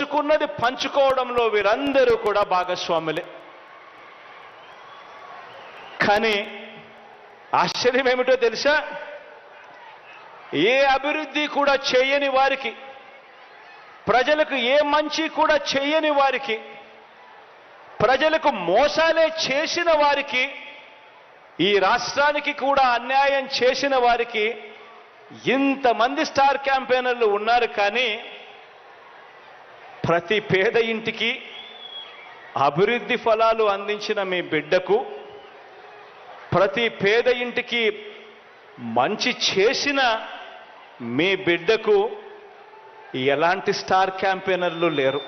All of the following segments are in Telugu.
దోచుకున్నది పంచుకోవడంలో వీరందరూ కూడా భాగస్వాములే. కానీ ఆశ్చర్యం ఏమిటో తెలుసా? ఏ అభివృద్ధి కూడా చేయని వారికి, ప్రజలకు ఏ మంచి కూడా చేయని వారికి, ప్రజలకు మోసాలే చేసిన వారికి, ఈ రాష్ట్రానికి కూడా అన్యాయం చేసిన వారికి ఇంతమంది స్టార్ క్యాంపెయినర్లు ఉన్నారు. కానీ ప్రతి పేద ఇంటికి అభివృద్ధి ఫలాలు అందించిన మీ బిడ్డకు, ప్రతి పేద ఇంటికి మంచి చేసిన మీ బిడ్డకు ఎలాంటి స్టార్ క్యాంపెయినర్లు లేరు.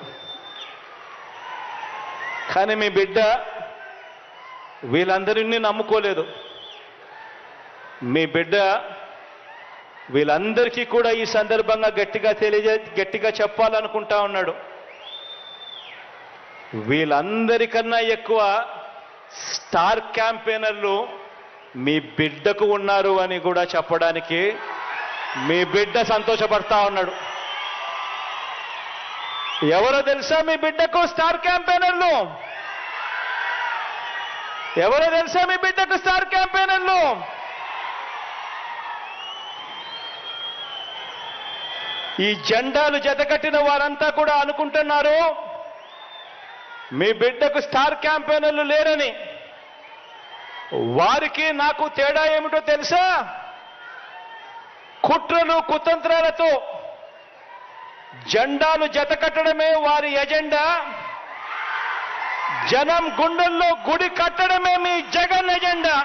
కానీ మీ బిడ్డ వీళ్ళందరినీ నమ్ముకోలేదు. మీ బిడ్డ వీళ్ళందరికీ కూడా ఈ సందర్భంగా గట్టిగా చెప్పాలనుకుంటా ఉన్నాడు. వీళ్ళందరికన్నా ఎక్కువ స్టార్ క్యాంపెయినర్లు మీ బిడ్డకు ఉన్నారు అని కూడా చెప్పడానికి మీ బిడ్డ సంతోషపడతా ఉన్నాడు. ఎవరో తెలుసా మీ బిడ్డకు స్టార్ క్యాంపెయినర్లు? ఎవరో తెలుసా మీ బిడ్డకు స్టార్ క్యాంపెయినర్లు? ఈ జెండాలు జతకట్టిన వారంతా కూడా అనుకుంటున్నారు మీ బిడ్డకు స్టార్ క్యాంపెయినర్లు లేరని. వారికి నాకు తేడా ఏమిటో తెలుసా? కుట్రలు కుతంత్రాలతో జెండాలు జతకట్టడమే వారి ఎజెండా. జనం గుండెల్లో గుడి కట్టడమే మీ జగన్ ఎజెండా.